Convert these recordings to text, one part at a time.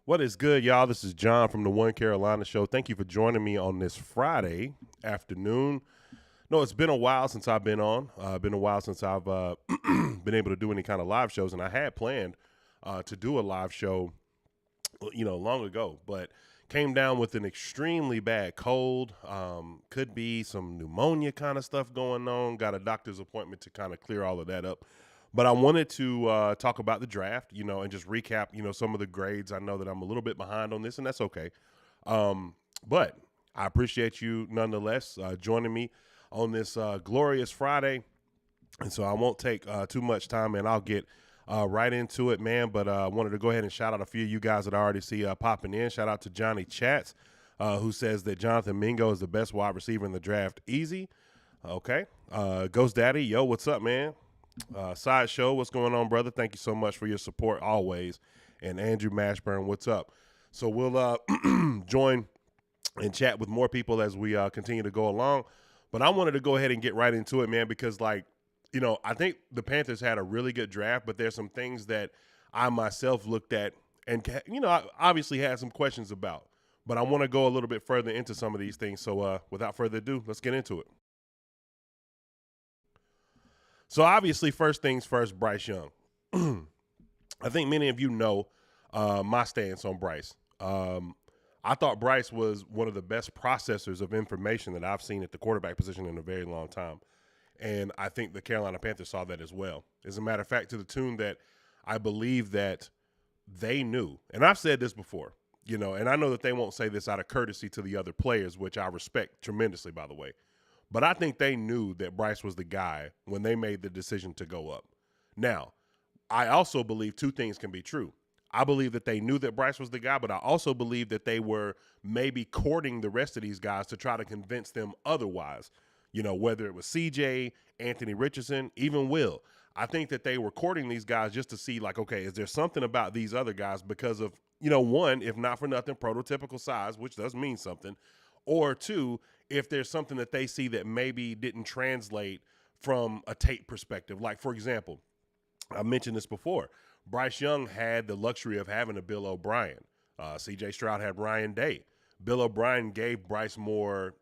What is good, y'all? This is John from the One Carolina Show. Thank you for joining me on this Friday afternoon. No, it's been a while since I've been on. Been a while since I've been able to do any kind of live shows, and I had planned to do a live show, long ago, but came down with an extremely bad cold. Could be some pneumonia kind of stuff going on. Got a doctor's appointment to kind of clear all of that up. But I wanted to talk about the draft, and just recap, some of the grades. I know that I'm a little bit behind on this, and that's okay. But I appreciate you nonetheless joining me on this glorious Friday. And so I won't take too much time, and I'll get right into it, man. But I wanted to go ahead and shout out a few of you guys that I already see popping in. Shout out to Johnny Chats, who says that Jonathan Mingo is the best wide receiver in the draft. Easy. Okay. Ghost Daddy, yo, what's up, man? Sideshow, what's going on, brother? Thank you so much for your support always. And Andrew Mashburn, what's up? So we'll join and chat with more people as we continue to go along. But I wanted to go ahead and get right into it, man, because, I think the Panthers had a really good draft, but there's some things that I myself looked at and, I obviously had some questions about. But I want to go a little bit further into some of these things. So without further ado, let's get into it. So obviously, first things first, Bryce Young. I think many of you know my stance on Bryce. I thought Bryce was one of the best processors of information that I've seen at the quarterback position in a very long time. And I think the Carolina Panthers saw that as well. As a matter of fact, to the tune that I believe that they knew, and I've said this before, and I know that they won't say this out of courtesy to the other players, which I respect tremendously, by the way. But I think they knew that Bryce was the guy when they made the decision to go up. Now, I also believe two things can be true. I believe that they knew that Bryce was the guy, but I also believe that they were maybe courting the rest of these guys to try to convince them otherwise. Whether it was CJ, Anthony Richardson, even Will. I think that they were courting these guys just to see, okay, is there something about these other guys because of, one, if not for nothing, prototypical size, which does mean something, or two, if there's something that they see that maybe didn't translate from a tape perspective. Like, for example, I mentioned this before. Bryce Young had the luxury of having a Bill O'Brien. C.J. Stroud had Ryan Day. Bill O'Brien gave Bryce more,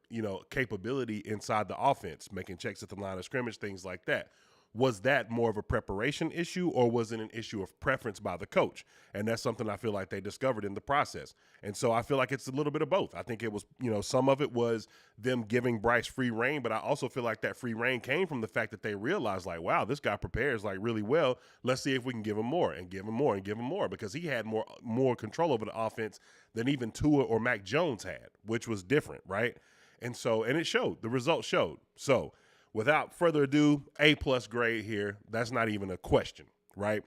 capability inside the offense, making checks at the line of scrimmage, things like that. Was that more of a preparation issue, or was it an issue of preference by the coach? And that's something I feel like they discovered in the process. And so I feel like it's a little bit of both. I think it was, some of it was them giving Bryce free reign, but I also feel like that free reign came from the fact that they realized, wow, this guy prepares really well. Let's see if we can give him more and give him more and give him more, because he had more control over the offense than even Tua or Mac Jones had, which was different, right? And it showed. The results showed. So without further ado, A+ grade here. That's not even a question, right?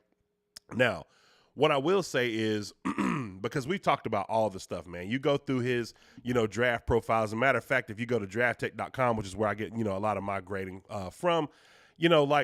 Now, what I will say is, because we've talked about all the stuff, man, you go through his, draft profile. As a matter of fact, if you go to drafttech.com, which is where I get, a lot of my grading from,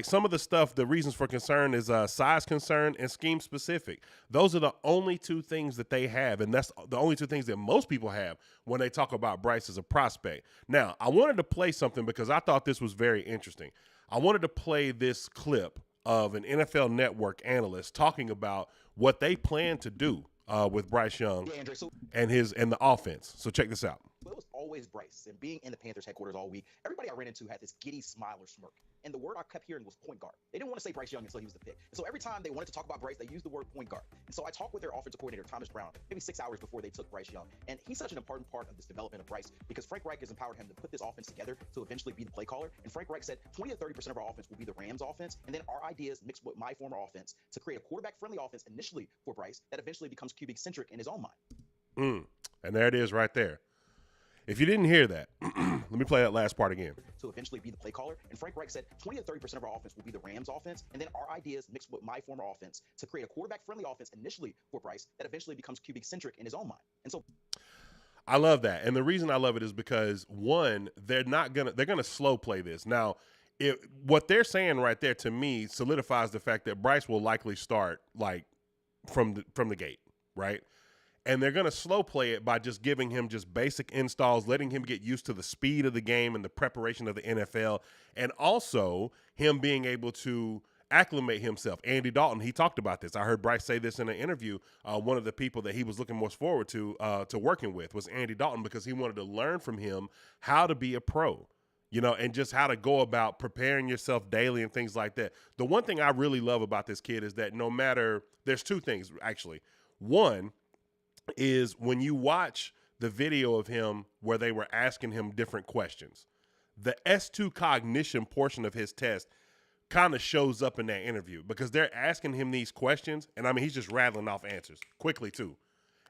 some of the stuff, the reasons for concern is size concern and scheme specific. Those are the only two things that they have, and that's the only two things that most people have when they talk about Bryce as a prospect. Now, I wanted to play something because I thought this was very interesting. I wanted to play this clip of an NFL Network analyst talking about what they plan to do with Bryce Young and the offense. So check this out. It was always Bryce. And being in the Panthers headquarters all week, everybody I ran into had this giddy smile or smirk. And the word I kept hearing was point guard. They didn't want to say Bryce Young until he was the pick. And so every time they wanted to talk about Bryce, they used the word point guard. And so I talked with their offensive coordinator, Thomas Brown, maybe 6 hours before they took Bryce Young. And he's such an important part of this development of Bryce because Frank Reich has empowered him to put this offense together to eventually be the play caller. And Frank Reich said 20 to 30% of our offense will be the Rams offense. And then our ideas mixed with my former offense to create a quarterback-friendly offense initially for Bryce that eventually becomes QB-centric in his own mind. And there it is right there. If you didn't hear that, let me play that last part again. To eventually be the play caller. And Frank Reich said 20 to 30% of our offense will be the Rams offense. And then our ideas mixed with my former offense to create a quarterback-friendly offense initially for Bryce that eventually becomes QB-centric in his own mind. And so I love that. And the reason I love it is because, one, they're gonna slow play this. Now, what they're saying right there to me solidifies the fact that Bryce will likely start from the gate, right? And they're going to slow play it by just giving him just basic installs, letting him get used to the speed of the game and the preparation of the NFL, and also him being able to acclimate himself. Andy Dalton, he talked about this. I heard Bryce say this in an interview. One of the people that he was looking most forward to working with was Andy Dalton, because he wanted to learn from him how to be a pro, and just how to go about preparing yourself daily and things like that. The one thing I really love about this kid is that there's two things, actually. One is when you watch the video of him where they were asking him different questions, the S2 cognition portion of his test kind of shows up in that interview, because they're asking him these questions, and I mean, he's just rattling off answers quickly too,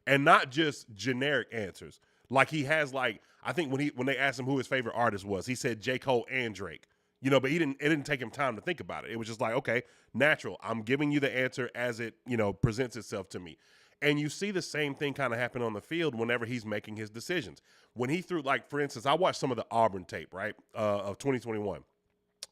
and not just generic answers. Like he has, I think when they asked him who his favorite artist was, he said J. Cole and Drake. But it didn't take him time to think about it. It was just like, okay, natural. I'm giving you the answer as it, presents itself to me. And you see the same thing kind of happen on the field whenever he's making his decisions. When he threw, for instance, I watched some of the Auburn tape, right, of 2021,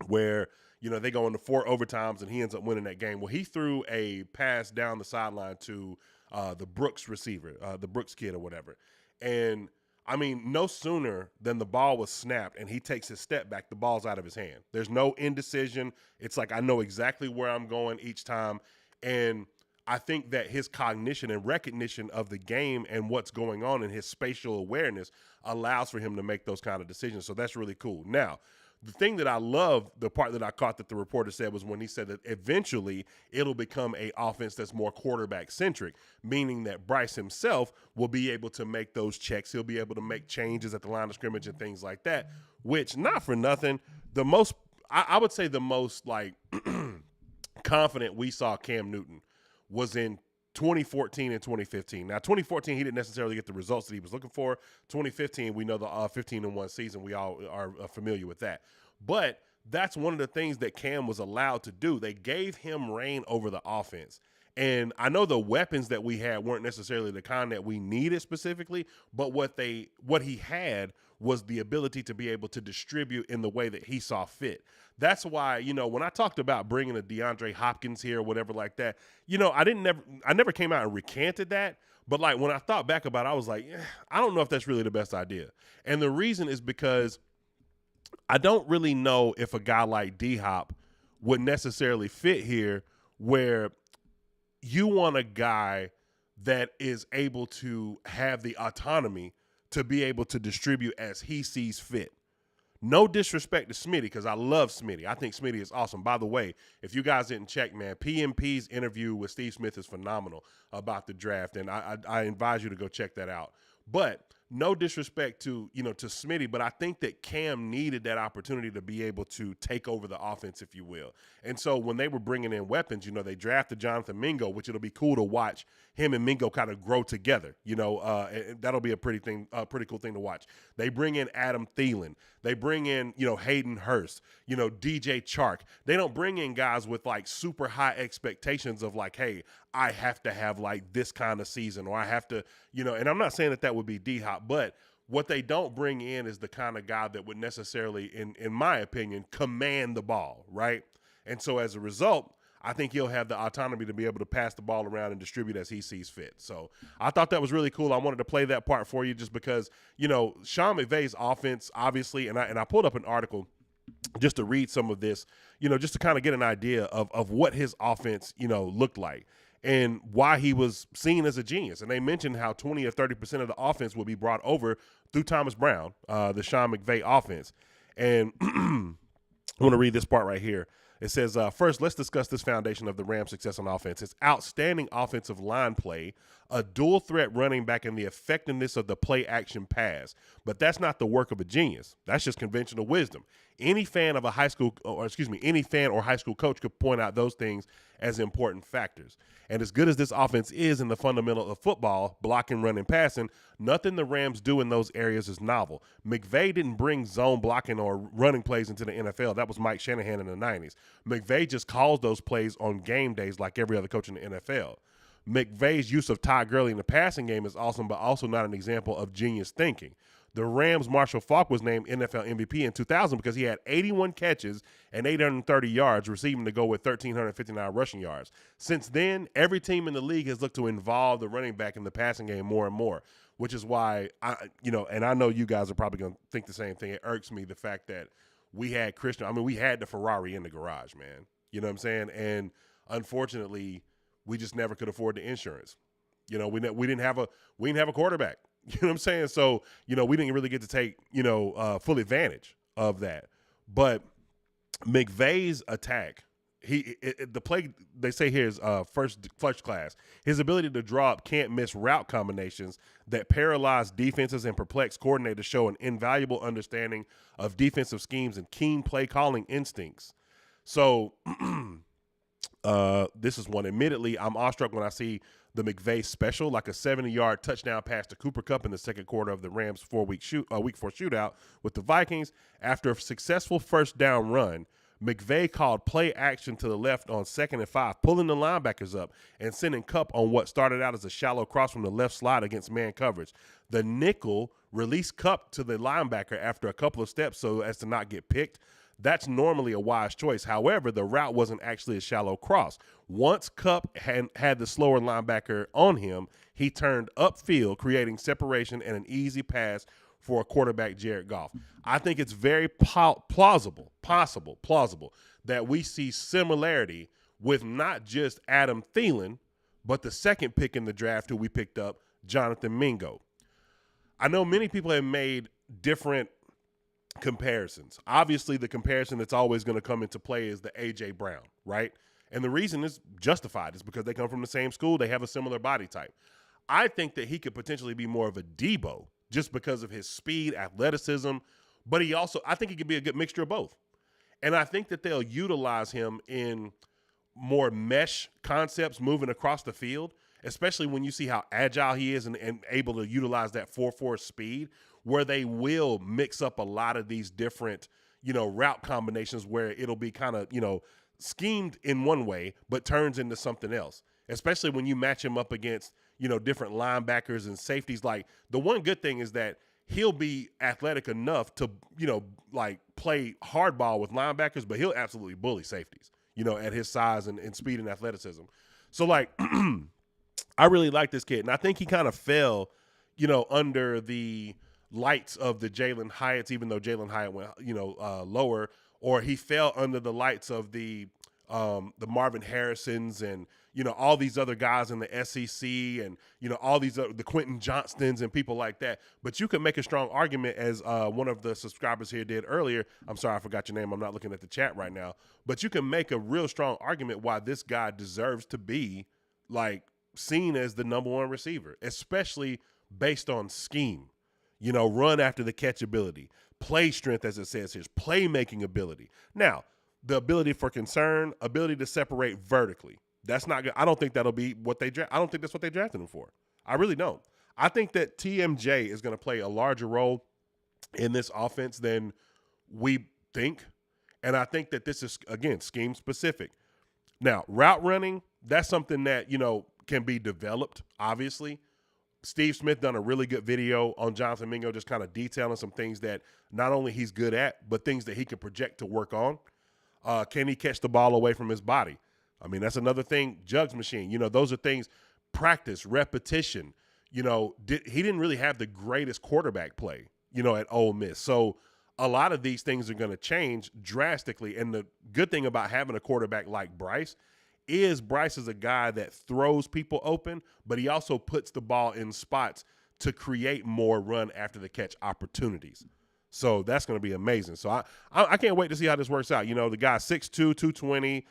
where they go into 4 overtimes and he ends up winning that game. Well, he threw a pass down the sideline to the Brooks receiver, the Brooks kid or whatever. And, I mean, no sooner than the ball was snapped and he takes his step back, the ball's out of his hand. There's no indecision. It's like I know exactly where I'm going each time. And I think that his cognition and recognition of the game and what's going on in his spatial awareness allows for him to make those kind of decisions. So that's really cool. Now, the thing that I love, the part that I caught that the reporter said, was when he said that eventually it'll become a offense that's more quarterback-centric, meaning that Bryce himself will be able to make those checks. He'll be able to make changes at the line of scrimmage and things like that, which, not for nothing, I would say the most, confident we saw Cam Newton was in 2014 and 2015. Now, 2014, he didn't necessarily get the results that he was looking for. 2015, we know the 15-1 season. We all are familiar with that. But that's one of the things that Cam was allowed to do. They gave him reign over the offense. And I know the weapons that we had weren't necessarily the kind that we needed specifically, but what he had was the ability to be able to distribute in the way that he saw fit. That's why, when I talked about bringing a DeAndre Hopkins here or whatever like that, I never came out and recanted that. But when I thought back about it, I was like, I don't know if that's really the best idea. And the reason is because I don't really know if a guy like D-Hop would necessarily fit here, where you want a guy that is able to have the autonomy to be able to distribute as he sees fit. No disrespect to Smitty, because I love Smitty. I think Smitty is awesome. By the way, if you guys didn't check, man, PMP's interview with Steve Smith is phenomenal about the draft, and I advise you to go check that out. But no disrespect to Smitty, but I think that Cam needed that opportunity to be able to take over the offense, if you will. And so when they were bringing in weapons, they drafted Jonathan Mingo, which it'll be cool to watch him and Mingo kind of grow together. And that'll be a pretty cool thing to watch. They bring in Adam Thielen. They bring in, Hayden Hurst, DJ Chark. They don't bring in guys with super high expectations of hey, I have to have this kind of season, or I have to, and I'm not saying that would be D-Hop, but what they don't bring in is the kind of guy that would necessarily, in my opinion, command the ball, right? And so as a result, I think he'll have the autonomy to be able to pass the ball around and distribute as he sees fit. So I thought that was really cool. I wanted to play that part for you just because, Sean McVay's offense, obviously, and I pulled up an article just to read some of this, just to kind of get an idea of what his offense, looked like and why he was seen as a genius. And they mentioned how 20 or 30% of the offense will be brought over through Thomas Brown, the Sean McVay offense. And I want to read this part right here. It says, first, let's discuss this foundation of the Rams' success on offense. It's outstanding offensive line play, a dual threat running back, and the effectiveness of the play action pass. But that's not the work of a genius. That's just conventional wisdom. Any fan or high school coach could point out those things as important factors. And as good as this offense is in the fundamental of football, blocking, running, passing, nothing the Rams do in those areas is novel. McVay didn't bring zone blocking or running plays into the NFL. That was Mike Shanahan in the 90s. McVay just calls those plays on game days like every other coach in the NFL. McVay's use of Todd Gurley in the passing game is awesome, but also not an example of genius thinking. The Rams' Marshall Faulk was named NFL MVP in 2000 because he had 81 catches and 830 yards, receiving to go with 1,359 rushing yards. Since then, every team in the league has looked to involve the running back in the passing game more and more, which is why, and I know you guys are probably going to think the same thing. It irks me, the fact that we had Christian. I mean, we had the Ferrari in the garage, man. You know what I'm saying? And unfortunately, we just never could afford the insurance. You know, we didn't have a quarterback. You know what I'm saying? So, you know, we didn't really get to take, full advantage of that. But McVay's attack, the play they say here is first class. His ability to draw up can't miss route combinations that paralyze defenses and perplex coordinators show an invaluable understanding of defensive schemes and keen play calling instincts. So this is one. Admittedly, I'm awestruck when I see the McVay special, like a 70-yard touchdown pass to Cooper Kupp in the second quarter of the Rams' week 4 shootout with the Vikings. After a successful first down run, McVay called play action to the left on 2nd and 5, pulling the linebackers up and sending Kupp on what started out as a shallow cross from the left slot against man coverage. The nickel released Kupp to the linebacker after a couple of steps so as to not get picked. That's normally a wise choice. However, the route wasn't actually a shallow cross. Once Kupp had the slower linebacker on him, he turned upfield, creating separation and an easy pass for a quarterback, Jared Goff. I think it's very plausible that we see similarity with not just Adam Thielen, but the second pick in the draft who we picked up, Jonathan Mingo. I know many people have made different comparisons. Obviously, the comparison that's always going to come into play is the A.J. Brown, right? And the reason is justified. It's because they come from the same school. They have a similar body type. I think that he could potentially be more of a Debo just because of his speed, athleticism, but I think he could be a good mixture of both. And I think that they'll utilize him in more mesh concepts moving across the field, especially when you see how agile he is and able to utilize that 4.4 speed, where they will mix up a lot of these different, route combinations where it'll be kind of, schemed in one way, but turns into something else, especially when you match him up against, different linebackers and safeties. Like, the one good thing is that he'll be athletic enough to, play hardball with linebackers, but he'll absolutely bully safeties, at his size and speed and athleticism. So, I really like this kid. And I think he kind of fell, under the lights of the Jalen Hyatts, even though Jalen Hyatt went, lower, or he fell under the lights of the Marvin Harrisons and, all these other guys in the SEC and, all these the Quentin Johnstons and people like that. But you can make a strong argument, as one of the subscribers here did earlier. I'm sorry, I forgot your name. I'm not looking at the chat right now. But you can make a real strong argument why this guy deserves to be, seen as the number one receiver, especially based on scheme. Run after the catch ability, play strength, as it says here, playmaking ability. Now, the ability for concern, ability to separate vertically. That's not good. I don't think that'll be what they draft. I don't think that's what they drafted him for. I really don't. I think that TMJ is going to play a larger role in this offense than we think. And I think that this is, again, scheme specific. Now, route running, that's something that, can be developed, obviously. Steve Smith done a really good video on Jonathan Mingo, just kind of detailing some things that not only he's good at, but things that he can project to work on. Can he catch the ball away from his body? I mean, that's another thing. Jugs machine, those are things, practice, repetition. He didn't really have the greatest quarterback play, at Ole Miss. So a lot of these things are going to change drastically. And the good thing about having a quarterback like Bryce is a guy that throws people open, but he also puts the ball in spots to create more run after the catch opportunities. So that's going to be amazing. So I can't wait to see how this works out. The guy 6'2", 220,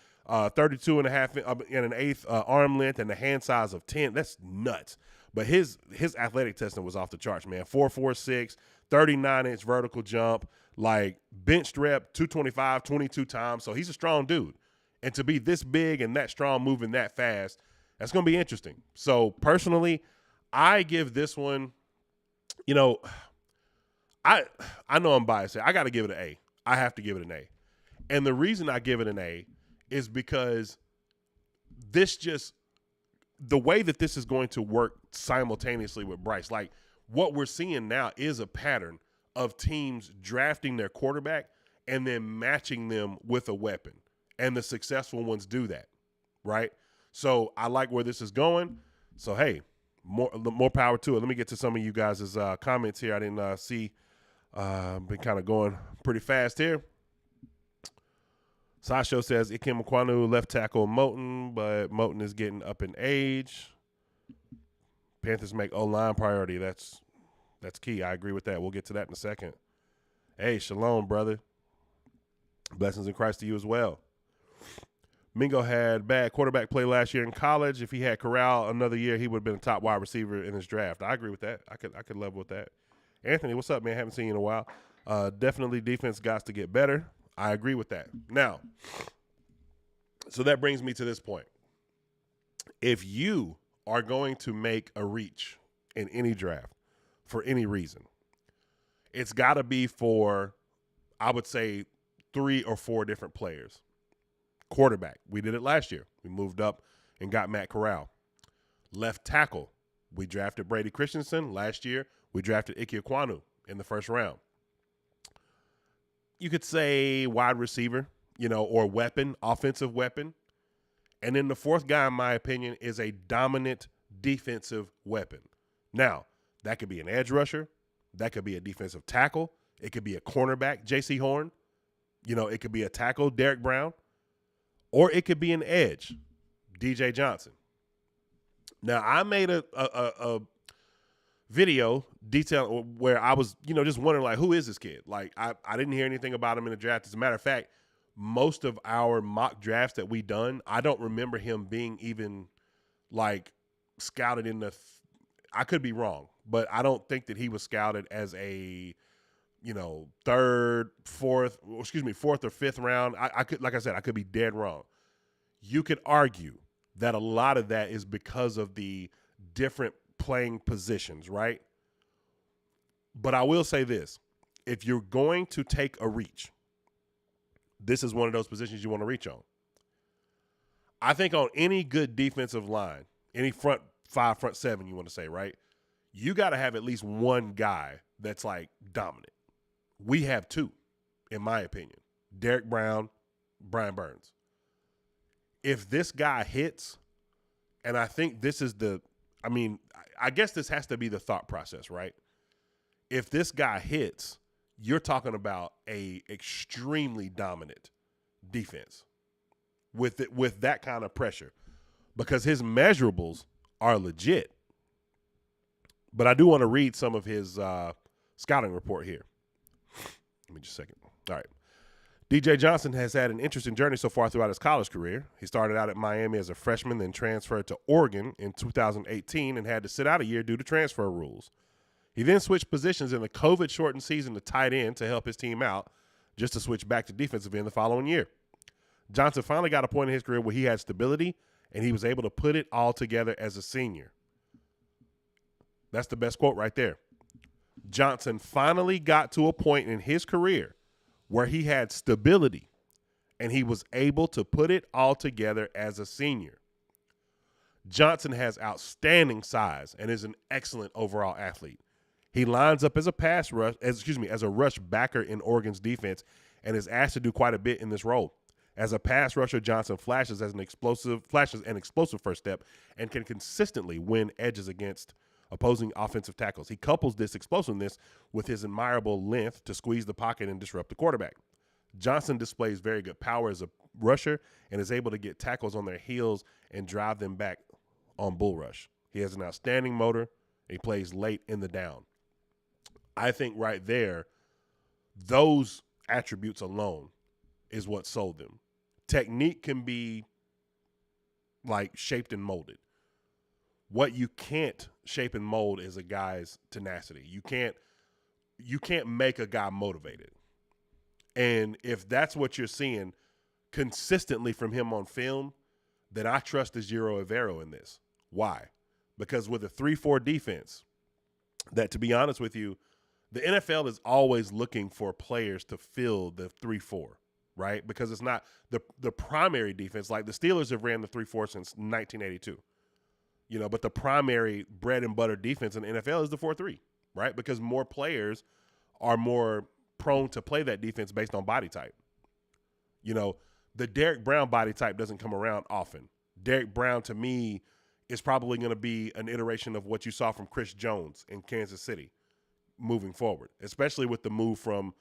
32 and a half and an eighth arm length and the hand size of 10. That's nuts. But his athletic testing was off the charts, man. 4.46, 39-inch vertical jump, benched rep 225, 22 times. So he's a strong dude. And to be this big and that strong, moving that fast, that's going to be interesting. So personally, I give this one, I know I'm biased. I got to give it an A. I have to give it an A. And the reason I give it an A is because the way that this is going to work simultaneously with Bryce, what we're seeing now is a pattern of teams drafting their quarterback and then matching them with a weapon. And the successful ones do that, right? So I like where this is going. So, hey, more power to it. Let me get to some of you guys' comments here. I didn't see. Been kind of going pretty fast here. Sasho says Ikem Kwanu left tackle Moton, but Moton is getting up in age. Panthers make O-line priority. That's key. I agree with that. We'll get to that in a second. Hey, shalom, brother. Blessings in Christ to you as well. Mingo had bad quarterback play last year in college. If he had Corral another year, he would have been a top wide receiver in his draft. I agree with that. I could level with that. Anthony, what's up, man? Haven't seen you in a while. Definitely defense got to get better. I agree with that. Now, so that brings me to this point. If you are going to make a reach in any draft for any reason, it's got to be for, I would say, 3 or 4 different players. Quarterback, we did it last year. We moved up and got Matt Corral. Left tackle, we drafted Brady Christensen. Last year, we drafted Ike Ekwonu in the first round. You could say wide receiver, or weapon, offensive weapon. And then the fourth guy, in my opinion, is a dominant defensive weapon. Now, that could be an edge rusher. That could be a defensive tackle. It could be a cornerback, J.C. Horn. It could be a tackle, Derek Brown. Or it could be an edge, DJ Johnson. Now, I made a video detail where I was, just wondering, like, who is this kid? Like, I didn't hear anything about him in the draft. As a matter of fact, most of our mock drafts that we done, I don't remember him being even, like, scouted in the I could be wrong, but I don't think that he was scouted as a, fourth or fifth round. I could, like I said, I could be dead wrong. You could argue that a lot of that is because of the different playing positions, right? But I will say this. If you're going to take a reach, this is one of those positions you want to reach on. I think on any good defensive line, any front 5, front 7, you want to say, right? You got to have at least one guy that's like dominant. We have 2, in my opinion. Derek Brown, Brian Burns. If this guy hits, and I think this is I guess this has to be the thought process, right? If this guy hits, you're talking about a extremely dominant defense with that kind of pressure, because his measurables are legit. But I do want to read some of his scouting report here. Give me just a second. All right. DJ Johnson has had an interesting journey so far throughout his college career. He started out at Miami as a freshman, then transferred to Oregon in 2018 and had to sit out a year due to transfer rules. He then switched positions in the COVID-shortened season to tight end to help his team out, just to switch back to defensive end the following year. Johnson finally got a point in his career where he had stability, and he was able to put it all together as a senior. That's the best quote right there. Johnson finally got to a point in his career where he had stability, and he was able to put it all together as a senior. Johnson has outstanding size and is an excellent overall athlete. He lines up as a rush backer in Oregon's defense and is asked to do quite a bit in this role. As a pass rusher, Johnson flashes an explosive first step and can consistently win edges against opposing offensive tackles. He couples this explosiveness with his admirable length to squeeze the pocket and disrupt the quarterback. Johnson displays very good power as a rusher and is able to get tackles on their heels and drive them back on bull rush. He has an outstanding motor. He plays late in the down. I think right there, those attributes alone is what sold them. Technique can be like shaped and molded. What you can't shape and mold is a guy's tenacity. You can't make a guy motivated. And if that's what you're seeing consistently from him on film, then I trust the Giro Evero in this. Why? Because with a 3-4 defense, that, to be honest with you, the NFL is always looking for players to fill the 3-4, right? Because it's not the primary defense. Like the Steelers have ran the 3-4 since 1982. But the primary bread and butter defense in the NFL is the 4-3, right? Because more players are more prone to play that defense based on body type. The Derek Brown body type doesn't come around often. Derek Brown, to me, is probably going to be an iteration of what you saw from Chris Jones in Kansas City moving forward, especially with the move from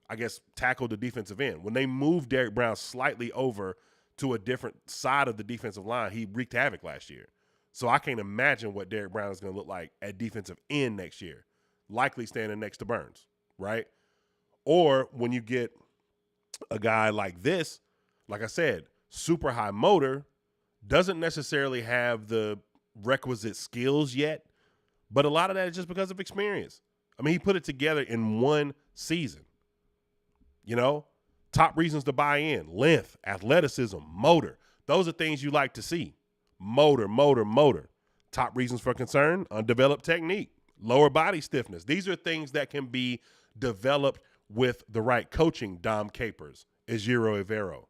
I guess, tackle the defensive end. When they moved Derrick Brown slightly over to a different side of the defensive line, he wreaked havoc last year. So I can't imagine what Derrick Brown is going to look like at defensive end next year, likely standing next to Burns, right? Or when you get a guy like this, like I said, super high motor, doesn't necessarily have the requisite skills yet, but a lot of that is just because of experience. I mean, he put it together in one season. You know, top reasons to buy in: length, athleticism, motor. Those are things you like to see. Motor, motor, motor. Top reasons for concern: undeveloped technique, lower body stiffness. These are things that can be developed with the right coaching, Dom Capers, Ejiro Evero.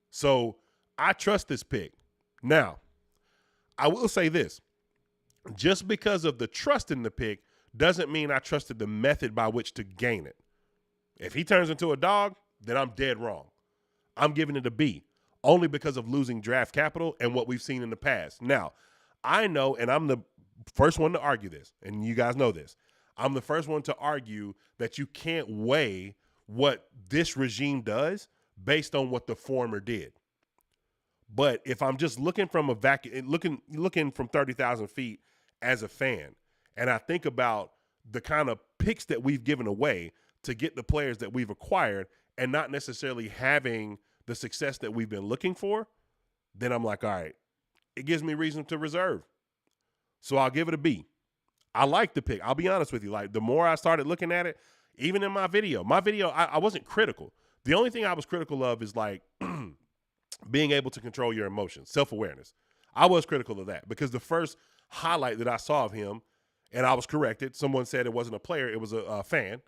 So I trust this pick. Now, I will say this. Just because of the trust in the pick doesn't mean I trusted the method by which to gain it. If he turns into a dog, then I'm dead wrong. I'm giving it a B, only because of losing draft capital and what we've seen in the past. Now, I know, and I'm the first one to argue this, and you guys know this, I'm the first one to argue that you can't weigh what this regime does based on what the former did. But if I'm just looking from a vacuum, looking from 30,000 feet as a fan, and I think about the kind of picks that we've given away to get the players that we've acquired and not necessarily having the success that we've been looking for, then I'm like, all right, it gives me reason to reserve. So I'll give it a B. I like the pick. I'll be honest with you. Like, the more I started looking at it, even in my video, I wasn't critical. The only thing I was critical of is like being able to control your emotions, self-awareness. I was critical of that because the first highlight that I saw of him, and I was corrected, someone said it wasn't a player, it was a fan,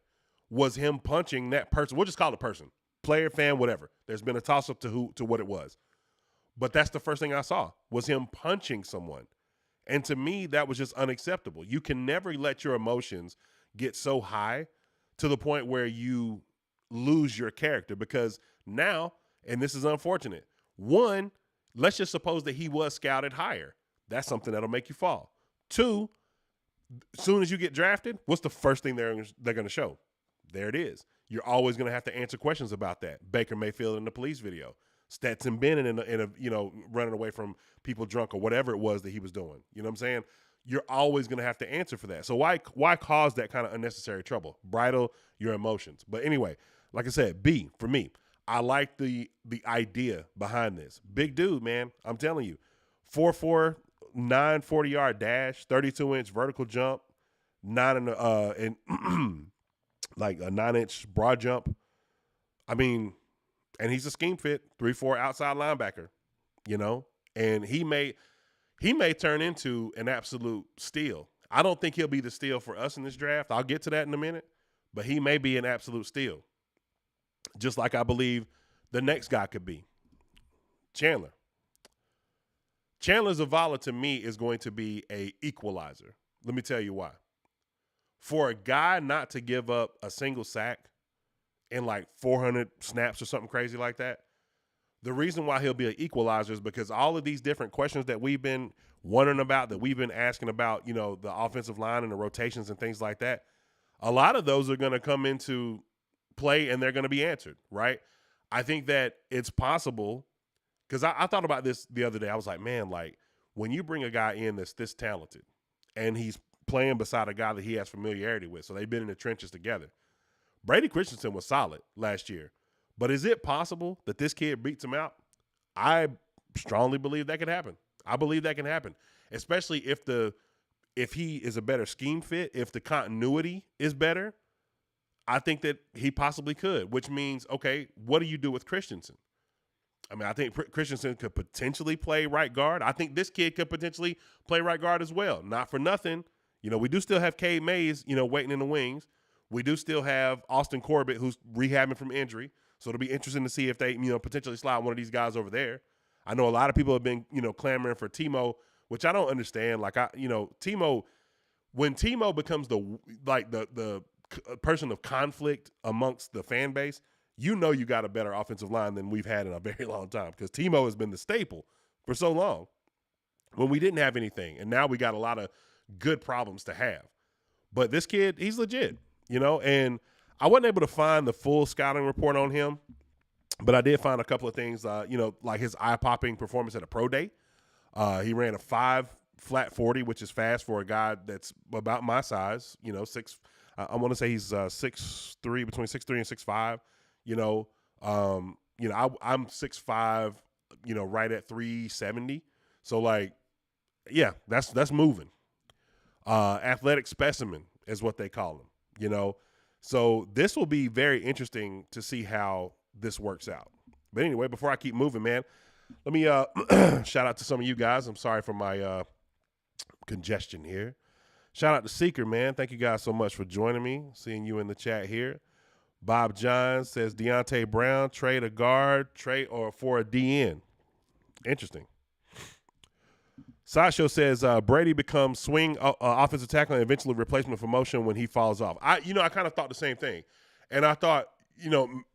was him punching that person. We'll just call it a person, player, fan, whatever. There's been a toss-up to what it was. But that's the first thing I saw, was him punching someone. And to me, that was just unacceptable. You can never let your emotions get so high to the point where you lose your character, because now, and this is unfortunate, one, let's just suppose that he was scouted higher. That's something that'll make you fall. Two, as soon as you get drafted, what's the first thing they're going to show? There it is. You're always going to have to answer questions about that. Baker Mayfield in the police video. Stetson Bennett in a running away from people drunk or whatever it was that he was doing. You know what I'm saying? You're always going to have to answer for that. So why cause that kind of unnecessary trouble? Bridle your emotions. But anyway, like I said, B for me. I like the idea behind this. Big dude, man. I'm telling you. 4'4", 40-yard dash, 32-inch vertical jump, and like a 9-inch broad jump. I mean, and he's a scheme fit, 3-4 outside linebacker, you know, and he may turn into an absolute steal. I don't think he'll be the steal for us in this draft. I'll get to that in a minute, but he may be an absolute steal. Just like I believe the next guy could be. Chandler Zavala to me is going to be a equalizer. Let me tell you why. For a guy not to give up a single sack in like 400 snaps or something crazy like that, the reason why he'll be an equalizer is because all of these different questions that we've been wondering about, that we've been asking about, you know, the offensive line and the rotations and things like that, a lot of those are going to come into play and they're going to be answered, right? I think that it's possible, because I thought about this the other day. I was like, man, like when you bring a guy in that's this talented and he's playing beside a guy that he has familiarity with, so they've been in the trenches together. Brady Christensen was solid last year, but is it possible that this kid beats him out? I strongly believe that could happen. I believe that can happen, especially if he is a better scheme fit, if the continuity is better. I think that he possibly could, which means, okay, what do you do with Christensen? I mean, I think Christensen could potentially play right guard. I think this kid could potentially play right guard as well. Not for nothing. You know, we do still have Cade Mays, you know, waiting in the wings. We do still have Austin Corbett, who's rehabbing from injury. So it'll be interesting to see if they, you know, potentially slide one of these guys over there. I know a lot of people have been, you know, clamoring for Timo, which I don't understand. Like, Timo, when Timo becomes the person of conflict amongst the fan base, you know you got a better offensive line than we've had in a very long time, because Timo has been the staple for so long when we didn't have anything, and now we got a lot of good problems to have. But this kid, he's legit, you know, and I wasn't able to find the full scouting report on him, but I did find a couple of things, like his eye-popping performance at a pro day. He ran a 5 flat 40, which is fast for a guy that's about my size, six. I want to say he's 6'3", between 6'3" and 6'5", I'm 6'5", right at 370. So like, yeah, that's moving. Athletic specimen is what they call him, So this will be very interesting to see how this works out. But anyway, before I keep moving, man, let me shout out to some of you guys. I'm sorry for my congestion here. Shout out to Seeker, man. Thank you guys so much for joining me. Seeing you in the chat here. Bob John says Deontay Brown, trade a guard, trade or for a DN. Interesting. Sasho says Brady becomes swing offensive tackle and eventually replacement for motion when he falls off. I kind of thought the same thing. And I thought,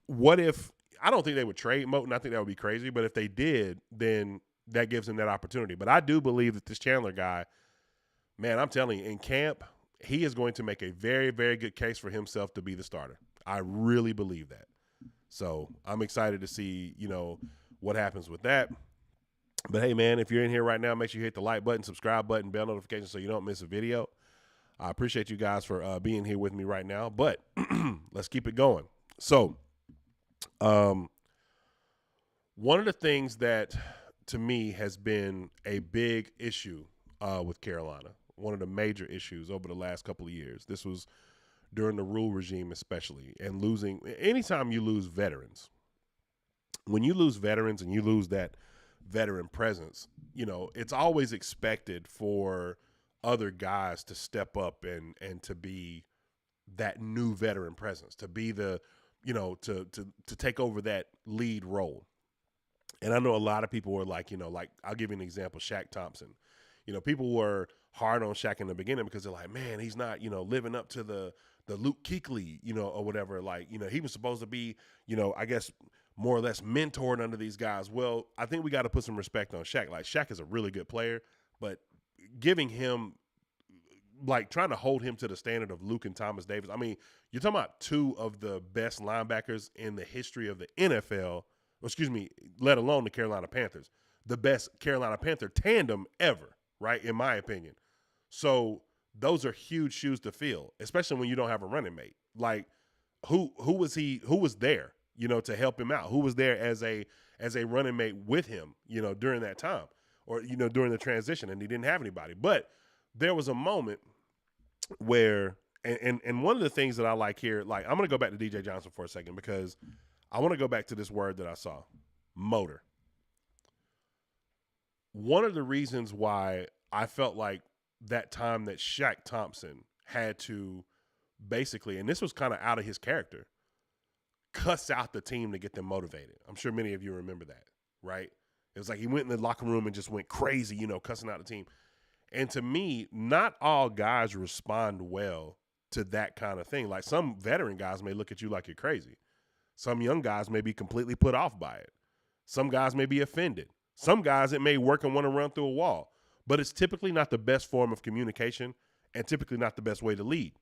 what if – I don't think they would trade Moton. I think that would be crazy. But if they did, then that gives him that opportunity. But I do believe that this Chandler guy, man, I'm telling you, in camp, he is going to make a very, very good case for himself to be the starter. I really believe that. So I'm excited to see, what happens with that. But, hey, man, if you're in here right now, make sure you hit the like button, subscribe button, bell notification so you don't miss a video. I appreciate you guys for being here with me right now. But let's keep it going. So one of the things that, to me, has been a big issue with Carolina, one of the major issues over the last couple of years, this was during the rule regime especially, and losing – anytime you lose veterans, when you lose veterans and you lose that – veteran presence, it's always expected for other guys to step up and to be that new veteran presence, to be the, to take over that lead role. And I know a lot of people were like, I'll give you an example, Shaq Thompson. People were hard on Shaq in the beginning because they're like, man, he's not, living up to the Luke Kuechly, or whatever. Like, he was supposed to be, I guess – more or less mentored under these guys. Well, I think we got to put some respect on Shaq. Like, Shaq is a really good player, but giving him, like, trying to hold him to the standard of Luke and Thomas Davis. I mean, you're talking about two of the best linebackers in the history of the NFL, let alone the Carolina Panthers. The best Carolina Panther tandem ever, right, in my opinion. So those are huge shoes to fill, especially when you don't have a running mate. Like, who was there? To help him out? Who was there as a running mate with him, during that time or, during the transition, and he didn't have anybody. But there was a moment where, and one of the things that I like here, like I'm going to go back to DJ Johnson for a second because I want to go back to this word that I saw, motor. One of the reasons why I felt like that time that Shaq Thompson had to basically, and this was kind of out of his character, cuss out the team to get them motivated. I'm sure many of you remember that, right? It was like he went in the locker room and just went crazy, cussing out the team. And to me, not all guys respond well to that kind of thing. Like, some veteran guys may look at you like you're crazy. Some young guys may be completely put off by it. Some guys may be offended. Some guys, it may work and want to run through a wall. But it's typically not the best form of communication and typically not the best way to lead.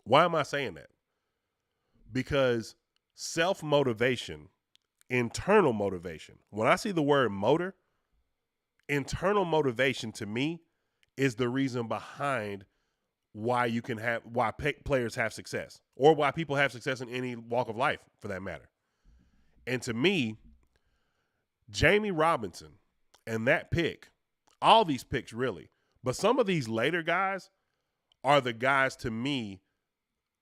Why am I saying that? Because self-motivation, internal motivation, when I see the word motor, internal motivation to me is the reason behind why players have success, or why people have success in any walk of life for that matter. And to me, Jamie Robinson and that pick, all these picks really, but some of these later guys are the guys to me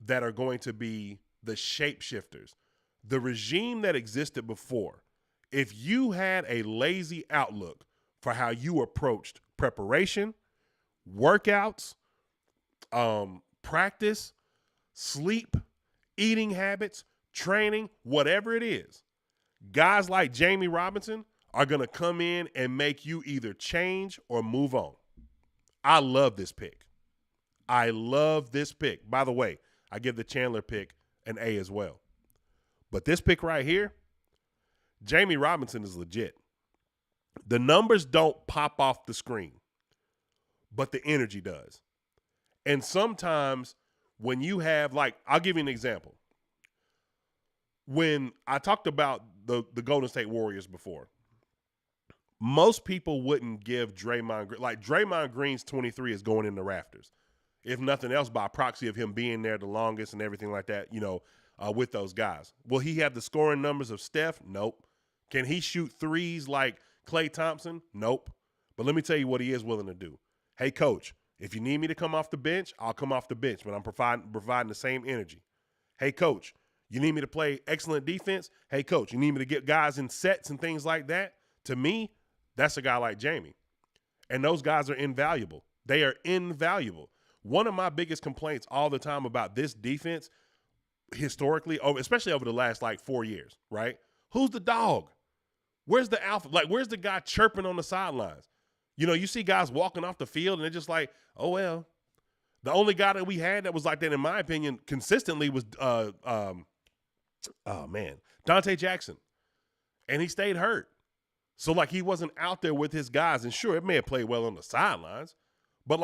that are going to be the shapeshifters. The regime that existed before, if you had a lazy outlook for how you approached preparation, workouts, practice, sleep, eating habits, training, whatever it is, guys like Jamie Robinson are going to come in and make you either change or move on. I love this pick. I love this pick. By the way, I give the Chandler pick an A as well. But this pick right here, Jamie Robinson is legit. The numbers don't pop off the screen, but the energy does. And sometimes when you have, like, I'll give you an example. When I talked about the Golden State Warriors before, most people wouldn't give Draymond Green's 23 is going in the rafters, if nothing else by proxy of him being there the longest and everything like that, with those guys. Will he have the scoring numbers of Steph? Nope. Can he shoot threes like Klay Thompson? Nope. But let me tell you what he is willing to do. Hey, coach, if you need me to come off the bench, I'll come off the bench, but I'm providing the same energy. Hey, coach, you need me to play excellent defense? Hey, coach, you need me to get guys in sets and things like that? To me, that's a guy like Jamie. And those guys are invaluable. They are invaluable. One of my biggest complaints all the time about this defense, historically, especially over the last 4 years, right? Who's the dog? Where's the alpha? Where's the guy chirping on the sidelines? You see guys walking off the field and they're just like, oh, well. The only guy that we had that was like that, in my opinion, consistently was, Dante Jackson. And he stayed hurt. So, he wasn't out there with his guys. And sure, it may have played well on the sidelines. But,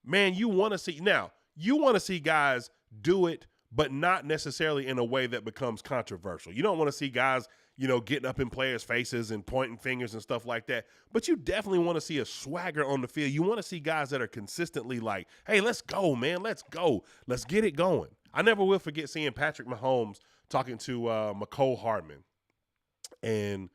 man, you want to see guys do it, but not necessarily in a way that becomes controversial. You don't want to see guys, getting up in players' faces and pointing fingers and stuff like that. But you definitely want to see a swagger on the field. You want to see guys that are consistently like, hey, let's go, man. Let's go. Let's get it going. I never will forget seeing Patrick Mahomes talking to McCole Hardman. And,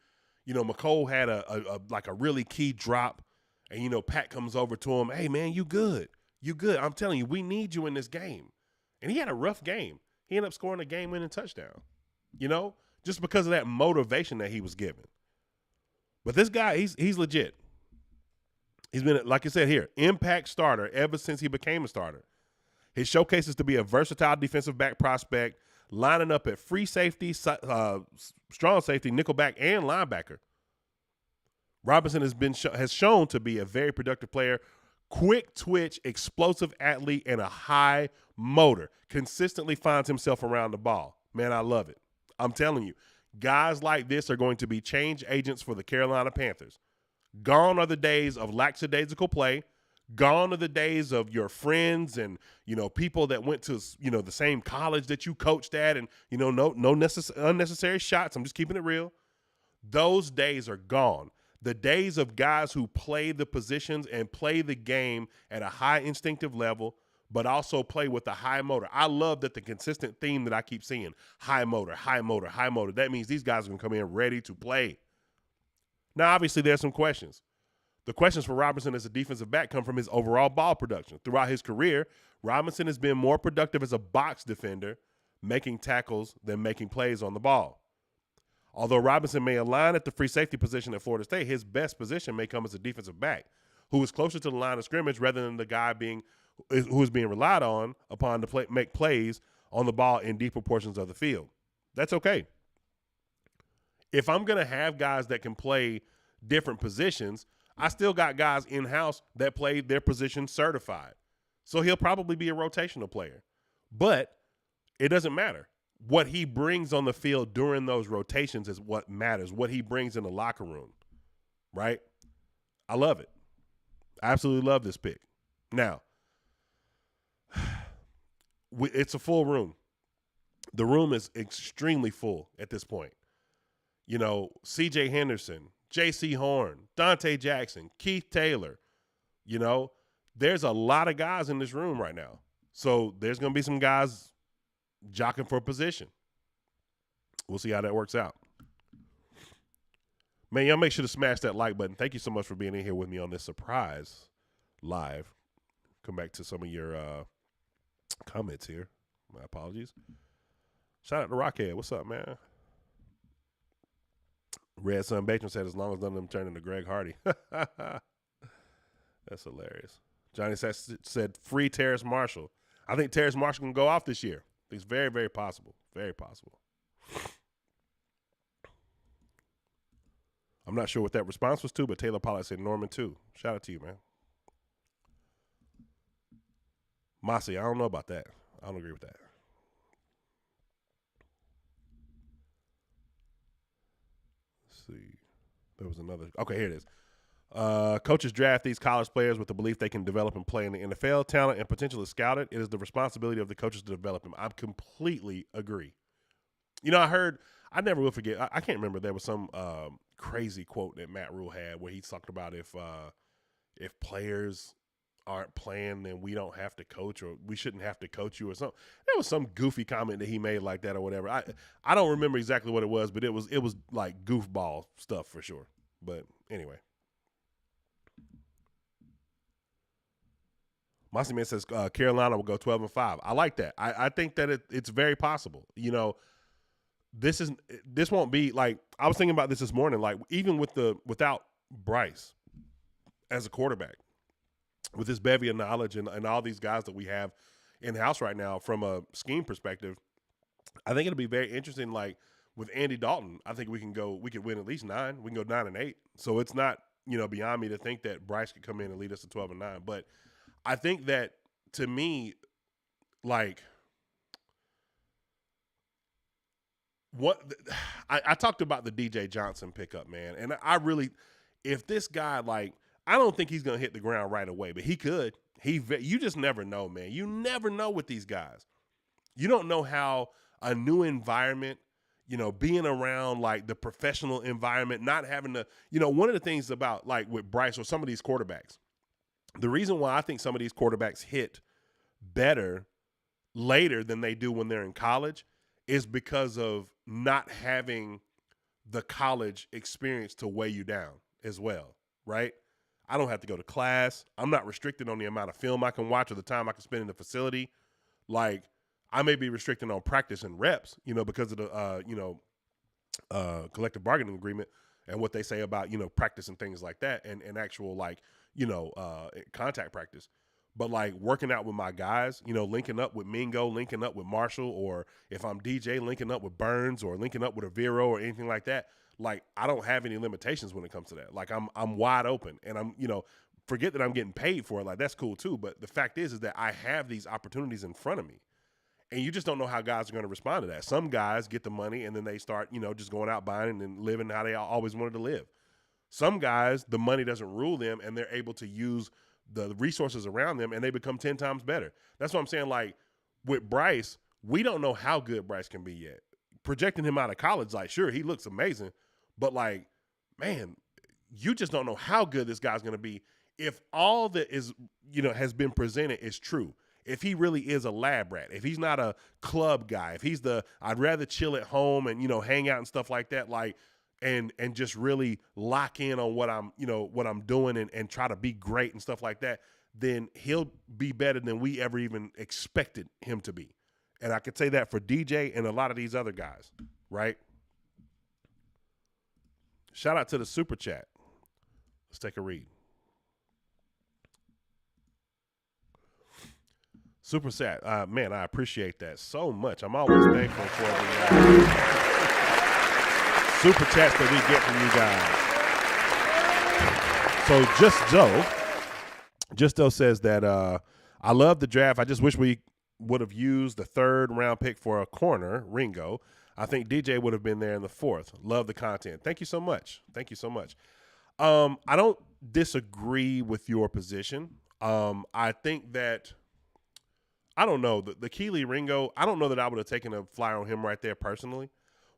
McCole had a really key drop. And, Pat comes over to him. Hey, man, you good. You good. I'm telling you, we need you in this game. And he had a rough game. He ended up scoring a game-winning touchdown, just because of that motivation that he was given. But this guy, he's legit. He's been, like I said here, impact starter ever since he became a starter. His showcase is to be a versatile defensive back prospect, lining up at free safety, strong safety, nickelback, and linebacker. Robinson has shown to be a very productive player, quick twitch, explosive athlete, and a high motor. Consistently finds himself around the ball. Man, I love it. I'm telling you, guys like this are going to be change agents for the Carolina Panthers. Gone are the days of lackadaisical play. Gone are the days of your friends and, people that went to, the same college that you coached at and, no unnecessary shots. I'm just keeping it real. Those days are gone. The days of guys who play the positions and play the game at a high instinctive level, but also play with a high motor. I love that the consistent theme that I keep seeing, high motor, high motor, high motor. That means these guys are going to come in ready to play. Now, obviously, there's some questions. The questions for Robinson as a defensive back come from his overall ball production. Throughout his career, Robinson has been more productive as a box defender, making tackles than making plays on the ball. Although Robinson may align at the free safety position at Florida State, his best position may come as a defensive back, who is closer to the line of scrimmage rather than the guy who is being relied on upon to make plays on the ball in deeper portions of the field. That's okay. If I'm going to have guys that can play different positions, I still got guys in-house that play their position certified. So he'll probably be a rotational player. But it doesn't matter. What he brings on the field during those rotations is what matters, what he brings in the locker room, right? I love it. I absolutely love this pick. Now, it's a full room. The room is extremely full at this point. C.J. Henderson, J.C. Horn, Dante Jackson, Keith Taylor. There's a lot of guys in this room right now. So there's going to be some guys jockeying for a position. We'll see how that works out. Man, y'all make sure to smash that like button. Thank you so much for being in here with me on this surprise live. Come back to some of your comments here. My apologies. Shout out to Rockhead. What's up, man? Red Sun Bacon said, as long as none of them turn into Greg Hardy. That's hilarious. Johnny said, free Terrace Marshall. I think Terrace Marshall can go off this year. It's very, very possible. Very possible. I'm not sure what that response was to, but Taylor Pollard said Norman too. Shout out to you, man. Mossy, I don't know about that. I don't agree with that. Let's see. There was another. Okay, here it is. Coaches draft these college players with the belief they can develop and play in the NFL. Talent and potential is scouted. It is the responsibility of the coaches to develop them. I completely agree. You know, I never will forget. I can't remember. There was some crazy quote that Matt Rule had where he talked about if players aren't playing, then we don't have to coach, or we shouldn't have to coach you, or something. There was some goofy comment that he made like that or whatever. I don't remember exactly what it was, but it was like goofball stuff for sure. But anyway. Mossy Man says Carolina will go 12-5. I like that. I think that it's very possible. You know, this won't be like, I was thinking about this morning. Like, even without Bryce as a quarterback, with this bevy of knowledge and all these guys that we have in house right now from a scheme perspective, I think it'll be very interesting. Like with Andy Dalton, I think we could win at least 9. We can go 9-8. So it's not, you know, beyond me to think that Bryce could come in and lead us to 12-9. But I think that, to me, like, I talked about the DJ Johnson pickup, man, and I really, if this guy, like, I don't think he's gonna hit the ground right away, but he could. You just never know, man. You never know with these guys. You don't know how a new environment, you know, being around like the professional environment, not having to, you know, one of the things about like with Bryce or some of these quarterbacks. The reason why I think some of these quarterbacks hit better later than they do when they're in college is because of not having the college experience to weigh you down as well, right? I don't have to go to class. I'm not restricted on the amount of film I can watch or the time I can spend in the facility. Like, I may be restricted on practice and reps, you know, because of the, collective bargaining agreement and what they say about, you know, practice and things like that and actual, like, you know, contact practice. But like working out with my guys, you know, linking up with Mingo, linking up with Marshall, or if I'm DJ, linking up with Burns or linking up with a Vero or anything like that. Like, I don't have any limitations when it comes to that. Like, I'm wide open, and I'm, you know, forget that I'm getting paid for it. Like, that's cool too. But the fact is that I have these opportunities in front of me, and you just don't know how guys are going to respond to that. Some guys get the money and then they start, you know, just going out buying and living how they always wanted to live. Some guys, the money doesn't rule them, and they're able to use the resources around them, and they become 10 times better. That's what I'm saying. Like, with Bryce, we don't know how good Bryce can be yet. Projecting him out of college, like, sure, he looks amazing, but like, man, you just don't know how good this guy's going to be if all that is, you know, has been presented is true. If he really is a lab rat, if he's not a club guy, if he's I'd rather chill at home and, you know, hang out and stuff like that, like, and just really lock in on what I'm doing and try to be great and stuff like that, then he'll be better than we ever even expected him to be. And I could say that for DJ and a lot of these other guys, right? Shout out to the super chat. Let's take a read. Super chat. Man, I appreciate that so much. I'm always thankful for the super chats that we get from you guys. So Just Joe says that I love the draft. I just wish we would have used the 3rd round pick for a corner, Ringo. I think DJ would have been there in the 4th. Love the content. Thank you so much. I don't disagree with your position. I think that, I don't know, the Keely Ringo, I don't know that I would have taken a flyer on him right there personally.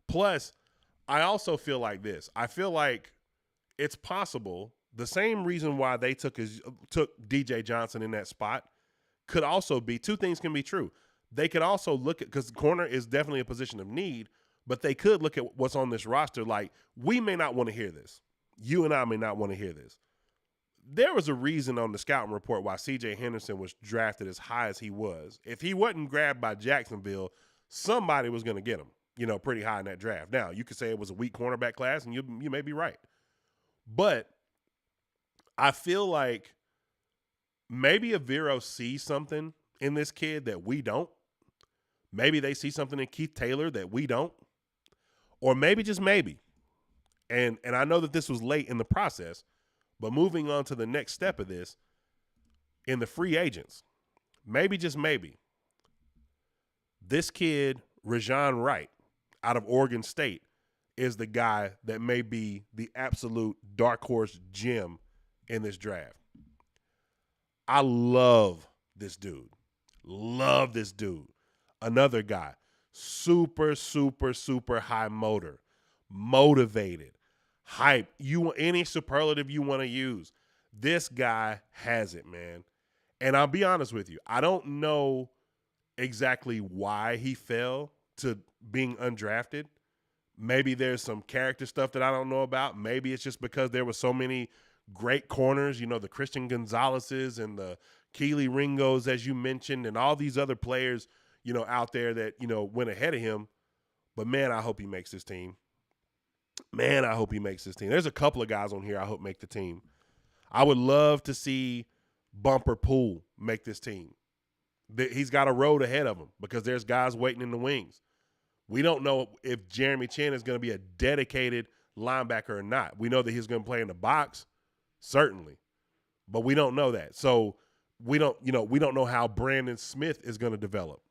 Plus, I also feel like this. I feel like it's possible the same reason why they took DJ Johnson in that spot could also be, two things can be true. They could also look at, because corner is definitely a position of need, but they could look at what's on this roster like, we may not want to hear this. You and I may not want to hear this. There was a reason on the scouting report why C.J. Henderson was drafted as high as he was. If he wasn't grabbed by Jacksonville, somebody was going to get him, you know, pretty high in that draft. Now, you could say it was a weak cornerback class, and you may be right. But I feel like maybe a Vero sees something in this kid that we don't. Maybe they see something in Keith Taylor that we don't. Or maybe, just maybe, and I know that this was late in the process, but moving on to the next step of this, in the free agents, maybe, just maybe, this kid, Rajon Wright, out of Oregon State, is the guy that may be the absolute dark horse gem in this draft. I love this dude. Love this dude. Another guy, super, super, super high motor, motivated, hype. Any superlative you want to use. This guy has it, man. And I'll be honest with you. I don't know exactly why he fell to being undrafted. Maybe there's some character stuff that I don't know about. Maybe it's just because there were so many great corners, the Christian Gonzalez's and the Keely Ringos, as you mentioned, and all these other players, out there that, went ahead of him. But, man, I hope he makes this team. Man, I hope he makes this team. There's a couple of guys on here I hope make the team. I would love to see Bumper Poole make this team. He's got a road ahead of him because there's guys waiting in the wings. We don't know if Jeremy Chin is going to be a dedicated linebacker or not. We know that he's going to play in the box, certainly, but we don't know that. So we don't know how Brandon Smith is going to develop.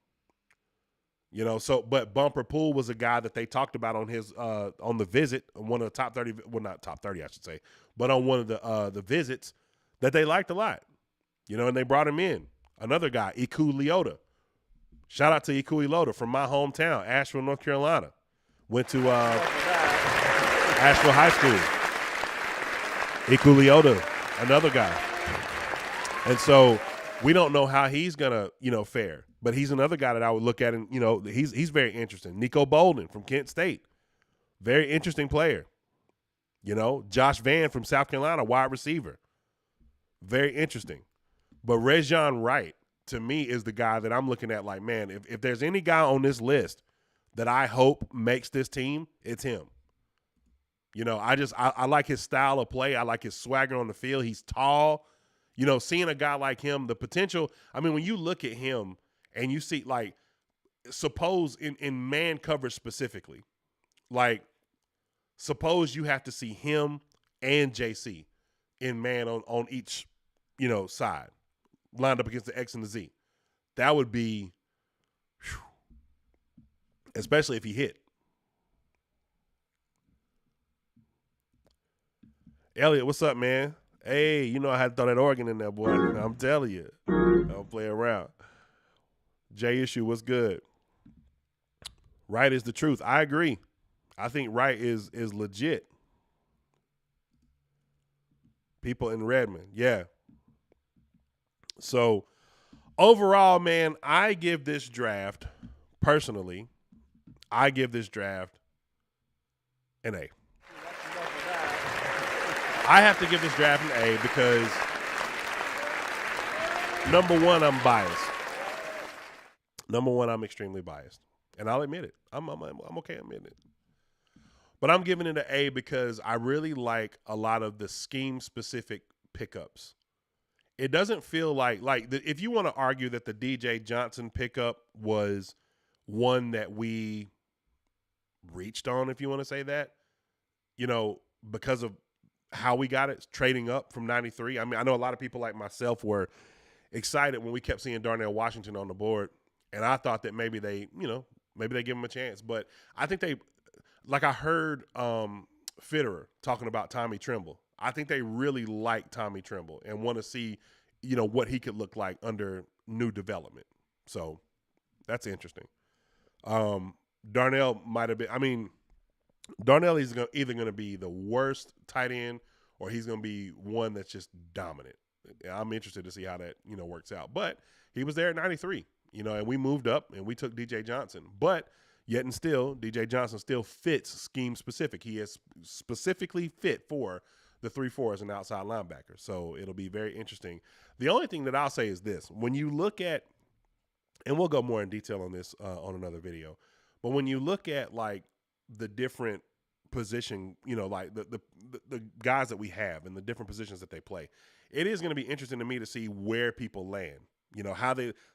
But Bumper Poole was a guy that they talked about on his on the visit, one of the top 30, well, not top 30, I should say, but on one of the visits that they liked a lot. And they brought him in. Another guy, Iku Leota. Shout out to Iku Leota from my hometown, Asheville, North Carolina. Went to Asheville High School. Iku Leota, another guy. And so we don't know how he's gonna, fare. But he's another guy that I would look at, and he's very interesting. Nico Bolden from Kent State, very interesting player. Josh Vann from South Carolina, wide receiver, very interesting. But Rejon Wright, to me, is the guy that I'm looking at like, man, if there's any guy on this list that I hope makes this team, it's him. I like his style of play. I like his swagger on the field. He's tall. Seeing a guy like him, the potential, when you look at him and you see, like, suppose in man coverage specifically, like, suppose you have to see him and JC in man on each, side, lined up against the X and the Z. That would be, especially if he hit. Elliot, what's up, man? Hey, I had to throw that organ in there, boy. I'm telling you. Don't play around. J Issue, what's good? Wright is the truth. I agree. I think Wright is legit. People in Redmond, yeah. So, overall, man, I give this draft, personally, an A. I have to give this draft an A because, number one, I'm biased. I'm extremely biased. And I'll admit it. I'm okay admitting it. But I'm giving it an A because I really like a lot of the scheme-specific pickups. It doesn't feel like if you want to argue that the DJ Johnson pickup was one that we reached on, if you want to say that, because of how we got it, trading up from 93. I know a lot of people like myself were excited when we kept seeing Darnell Washington on the board, and I thought that maybe they give him a chance. But I think I heard Fitterer talking about Tommy Tremble. I think they really like Tommy Tremble and want to see, what he could look like under new development. So that's interesting. Darnell might have been. Darnell is either going to be the worst tight end or he's going to be one that's just dominant. I'm interested to see how that, works out. But he was there at 93, and we moved up and we took DJ Johnson. But yet and still, DJ Johnson still fits scheme specific. He is specifically fit for the 3-4 as an outside linebacker. So it'll be very interesting. The only thing that I'll say is this. When you look at, and we'll go more in detail on this on another video, but when you look at, like, the different position, like the guys that we have and the different positions that they play, it is going to be interesting to me to see where people land.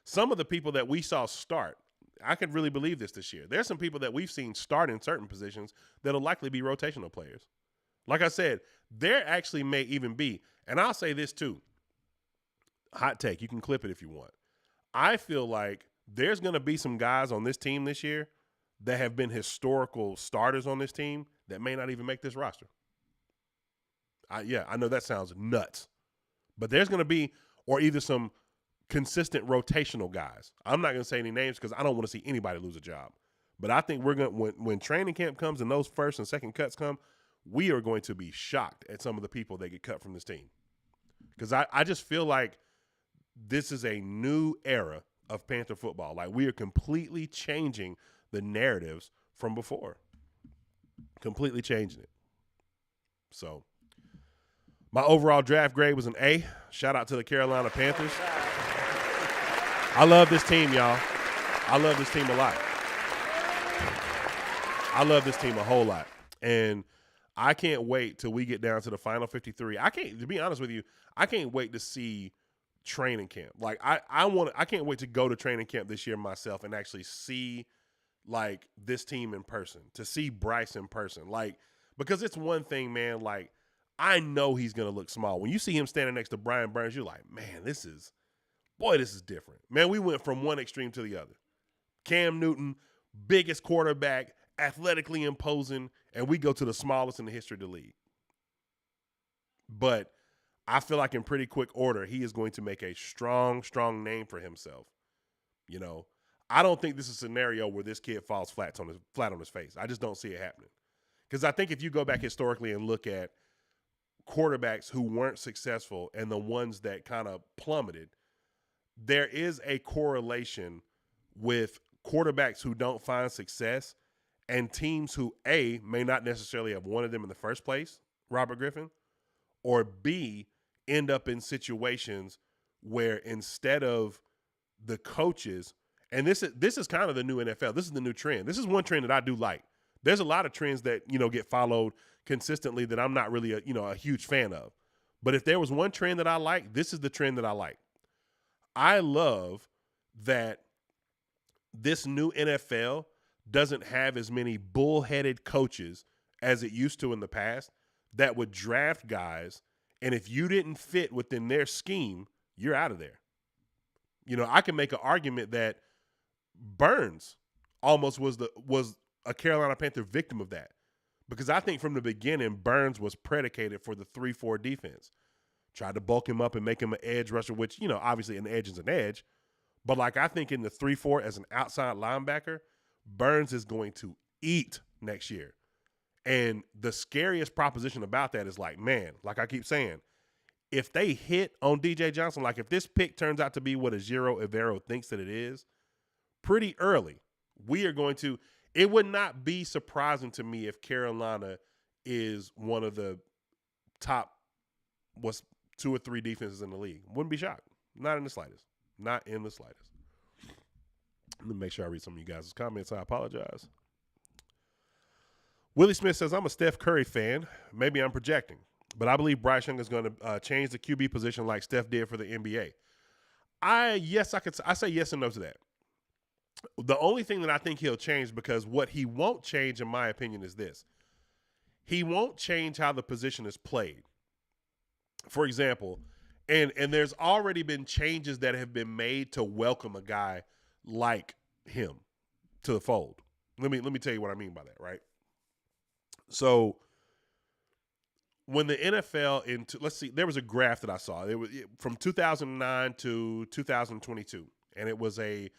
Some of the people that we saw start, I could really believe this year. There's some people that we've seen start in certain positions that'll likely be rotational players. Like I said, there actually may even be, and I'll say this too, hot take, you can clip it if you want. I feel like there's going to be some guys on this team this year that have been historical starters on this team that may not even make this roster. I know that sounds nuts, but there's going to be, or either some consistent rotational guys. I'm not going to say any names because I don't want to see anybody lose a job. But I think we're going to, when training camp comes and those first and second cuts come, we are going to be shocked at some of the people that get cut from this team. Because I just feel like this is a new era of Panther football. Like, we are completely changing the narratives from before. Completely changing it. So, my overall draft grade was an A. Shout out to the Carolina Panthers. I love this team, y'all. I love this team a lot. I love this team a whole lot. And I can't wait till we get down to the final 53. To be honest with you, I can't wait to see training camp. Like, I can't wait to go to training camp this year myself and actually see, like, this team in person, to see Bryce in person. Like, because it's one thing, man, like, I know he's going to look small. When you see him standing next to Brian Burns, you're like, man, this is different. Man, we went from one extreme to the other. Cam Newton, biggest quarterback, athletically imposing, and we go to the smallest in the history of the league. But I feel like in pretty quick order, he is going to make a strong, strong name for himself. You know, I don't think this is a scenario where this kid falls flat on his face. I just don't see it happening. Because I think if you go back historically and look at quarterbacks who weren't successful and the ones that kind of plummeted, there is a correlation with quarterbacks who don't find success and teams who, A, may not necessarily have wanted them in the first place, Robert Griffin, or B, end up in situations where instead of the coaches, and this is kind of the new NFL. This is the new trend. This is one trend that I do like. There's a lot of trends that, you know, get followed consistently that I'm not really a huge fan of. But if there was one trend that I like, this is the trend that I like. I love that this new NFL doesn't have as many bullheaded coaches as it used to in the past that would draft guys, and if you didn't fit within their scheme, you're out of there. You know, I can make an argument that Burns almost was a Carolina Panther victim of that, because I think from the beginning Burns was predicated for the 3-4 defense. Tried to bulk him up and make him an edge rusher, which, you know, obviously an edge is an edge. But, like, I think in the 3-4 as an outside linebacker, Burns is going to eat next year. And the scariest proposition about that is, like, man, like I keep saying, if they hit on DJ Johnson, like if this pick turns out to be what Ejiro Evero thinks that it is, pretty early, we are going to – it would not be surprising to me if Carolina is one of the top, 2 or 3 defenses in the league. Wouldn't be shocked. Not in the slightest. Not in the slightest. Let me make sure I read some of you guys' comments. I apologize. Willie Smith says, I'm a Steph Curry fan. Maybe I'm projecting, but I believe Bryce Young is going to change the QB position like Steph did for the NBA. I say yes and no to that. The only thing that I think he'll change, because what he won't change, in my opinion, is this. He won't change how the position is played. For example, and there's already been changes that have been made to welcome a guy like him to the fold. Let me tell you what I mean by that, right? So when the NFL let's see, there was a graph that I saw. It was from 2009 to 2022, and it was a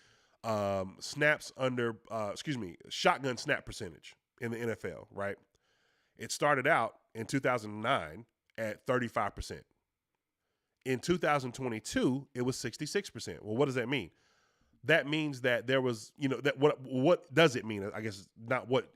shotgun snap percentage in the NFL, right? It started out in 2009 at 35%. In 2022, it was 66%. Well, what does that mean? That means that there was, that what does it mean? I guess not what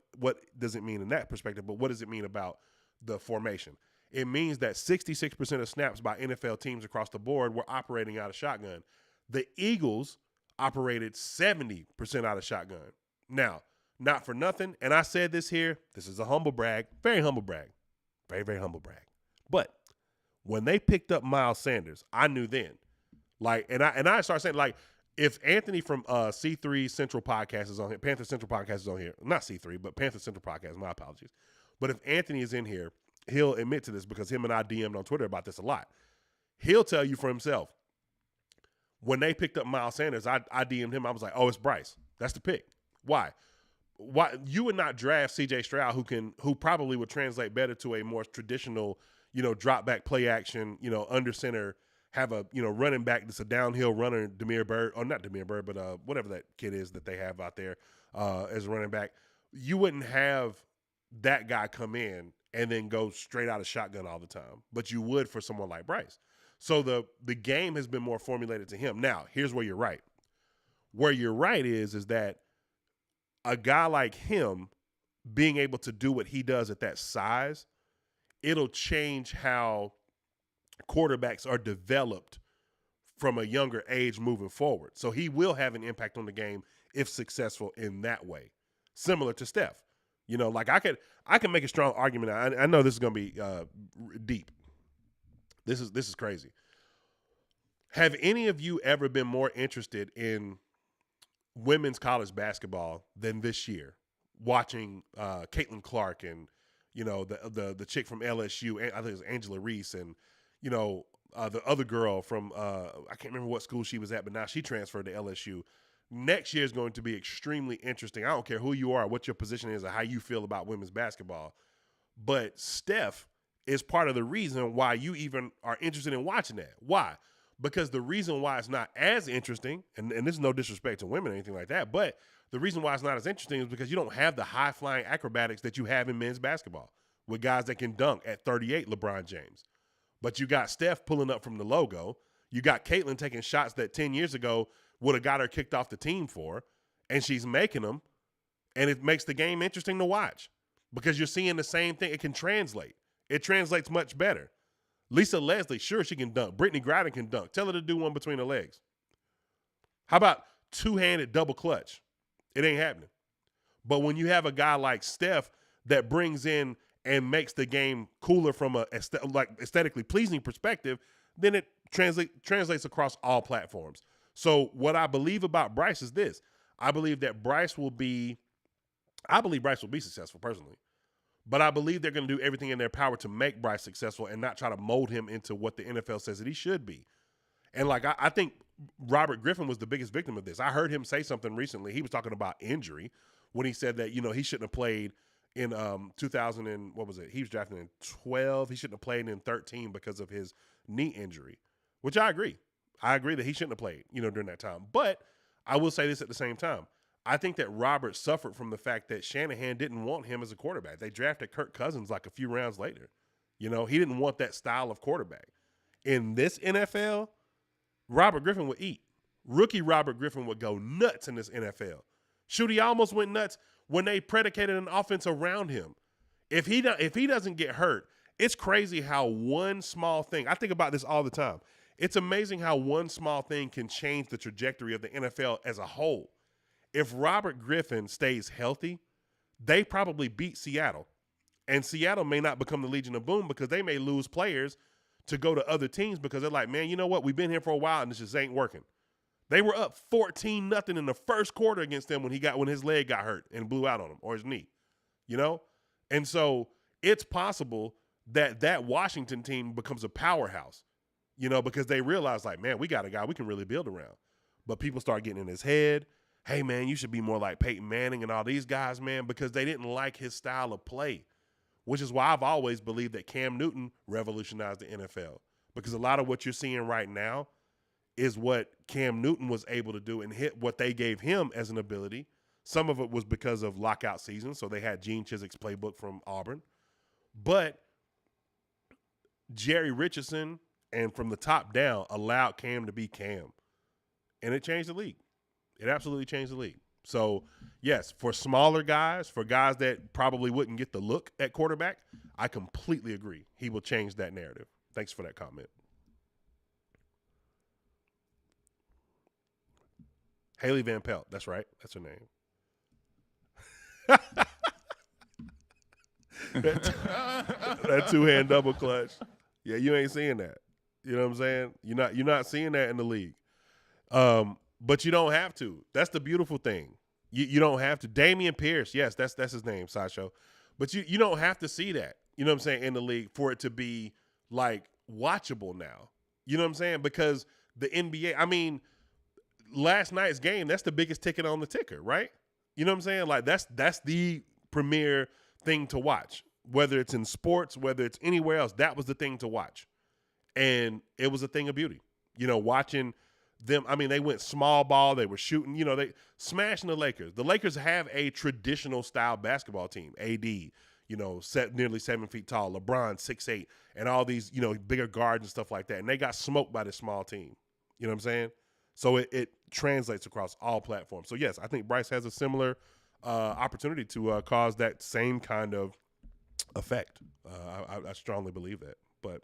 does it mean in that perspective, but what does it mean about the formation? It means that 66% of snaps by NFL teams across the board were operating out of shotgun. The Eagles operated 70% out of shotgun. Now, not for nothing, and I said this here, this is a humble brag, very humble brag, very, very humble brag. But when they picked up Miles Sanders, I knew then. Like, and I started saying, like, if Anthony from C3 Central Podcast is on here, Panther Central Podcast is on here, not C3, but Panther Central Podcast, my apologies. But if Anthony is in here, he'll admit to this, because him and I DM'd on Twitter about this a lot. He'll tell you for himself. When they picked up Miles Sanders, I DM'd him. I was like, oh, it's Bryce. That's the pick. Why you would not draft CJ Stroud, who probably would translate better to a more traditional, drop back play action, under center, have a, running back that's a downhill runner, Demir Bird, or not Demir Bird, but whatever that kid is that they have out there as a running back. You wouldn't have that guy come in and then go straight out of shotgun all the time, but you would for someone like Bryce. So the game has been more formulated to him. Now, here's where you're right. Where you're right is that a guy like him being able to do what he does at that size, it'll change how quarterbacks are developed from a younger age moving forward. So he will have an impact on the game if successful in that way, similar to Steph. Like I can make a strong argument. I know this is going to be deep. This is crazy. Have any of you ever been more interested in women's college basketball than this year? Watching Caitlin Clark and the chick from LSU, I think it was Angela Reese, and the other girl from I can't remember what school she was at, but now she transferred to LSU. Next year is going to be extremely interesting. I don't care who you are, what your position is, or how you feel about women's basketball. But Steph is part of the reason why you even are interested in watching that. Why? Because the reason why it's not as interesting, and this is no disrespect to women or anything like that, but the reason why it's not as interesting is because you don't have the high-flying acrobatics that you have in men's basketball with guys that can dunk at 38, LeBron James. But you got Steph pulling up from the logo. You got Caitlin taking shots that 10 years ago would have got her kicked off the team for, and she's making them, and it makes the game interesting to watch because you're seeing the same thing. It can translate. It translates much better. Lisa Leslie, sure, she can dunk. Brittany Griner can dunk. Tell her to do one between her legs. How about two-handed double clutch? It ain't happening. But when you have a guy like Steph that brings in and makes the game cooler from a aesthetically pleasing perspective, then it translates across all platforms. So what I believe about Bryce is this. I believe Bryce will be successful personally. But I believe they're going to do everything in their power to make Bryce successful and not try to mold him into what the NFL says that he should be. And I think Robert Griffin was the biggest victim of this. I heard him say something recently. He was talking about injury when he said that, he shouldn't have played in 2000 and what was it? He was drafted in 12. He shouldn't have played in 13 because of his knee injury, which I agree. I agree that he shouldn't have played, during that time. But I will say this at the same time. I think that Robert suffered from the fact that Shanahan didn't want him as a quarterback. They drafted Kirk Cousins like a few rounds later. He didn't want that style of quarterback. In this NFL, Robert Griffin would eat. Rookie Robert Griffin would go nuts in this NFL. Shoot, he almost went nuts when they predicated an offense around him. If he doesn't get hurt, it's crazy how one small thing, I think about this all the time. It's amazing how one small thing can change the trajectory of the NFL as a whole. If Robert Griffin stays healthy, they probably beat Seattle. And Seattle may not become the Legion of Boom because they may lose players to go to other teams because they're like, man, you know what? We've been here for a while and this just ain't working. They were up 14-0 in the first quarter against them when his leg got hurt and blew out on him, or his knee, And so it's possible that Washington team becomes a powerhouse, because they realize like, man, we got a guy we can really build around. But people start getting in his head. Hey, man, you should be more like Peyton Manning and all these guys, man, because they didn't like his style of play, which is why I've always believed that Cam Newton revolutionized the NFL, because a lot of what you're seeing right now is what Cam Newton was able to do and hit what they gave him as an ability. Some of it was because of lockout season, so they had Gene Chiswick's playbook from Auburn. But Jerry Richardson and from the top down allowed Cam to be Cam, and it changed the league. It absolutely changed the league. So, yes, for smaller guys, for guys that probably wouldn't get the look at quarterback, I completely agree. He will change that narrative. Thanks for that comment. Haley Van Pelt. That's right. That's her name. that two-hand double clutch. Yeah, you ain't seeing that. You know what I'm saying? You're not seeing that in the league. But you don't have to. That's the beautiful thing. You don't have to. Damian Pierce, yes, that's his name, Sideshow. But you don't have to see that, you know what I'm saying, in the league for it to be, like, watchable now. You know what I'm saying? Because the NBA, I mean, last night's game, that's the biggest ticket on the ticker, right? You know what I'm saying? Like, that's the premier thing to watch. whether it's in sports, whether it's anywhere else, that was the thing to watch. And it was a thing of beauty. You know, watching them, I mean, they went small ball, they were shooting, you know, they smashing the Lakers. The Lakers have a traditional style basketball team. AD, you know, nearly 7 feet tall, LeBron 6'8", and all these, you know, bigger guards and stuff like that. And they got smoked by this small team. You know what I'm saying? So it translates across all platforms. So yes, I think Bryce has a similar opportunity to cause that same kind of effect. I strongly believe that. But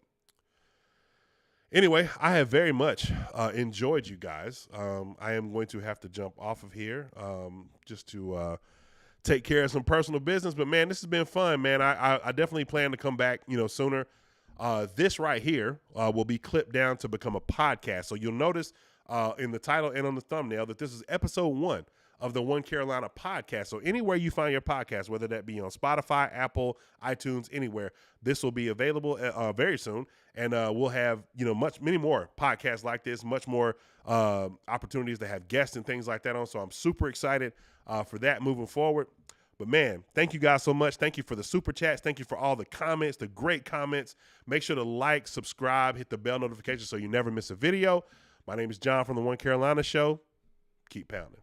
anyway, I have very much enjoyed you guys. I am going to have to jump off of here just to take care of some personal business. But, man, this has been fun, man. I definitely plan to come back, you know, sooner. This right here will be clipped down to become a podcast. So you'll notice in the title and on the thumbnail that this is episode 1 of the One Carolina podcast. So anywhere you find your podcast, whether that be on Spotify, Apple, iTunes, anywhere, this will be available very soon. And we'll have, you know, many more podcasts like this, much more opportunities to have guests and things like that on. So I'm super excited for that moving forward. But, man, thank you guys so much. Thank you for the super chats. Thank you for all the comments, the great comments. Make sure to like, subscribe, hit the bell notification so you never miss a video. My name is John from the One Carolina Show. Keep pounding.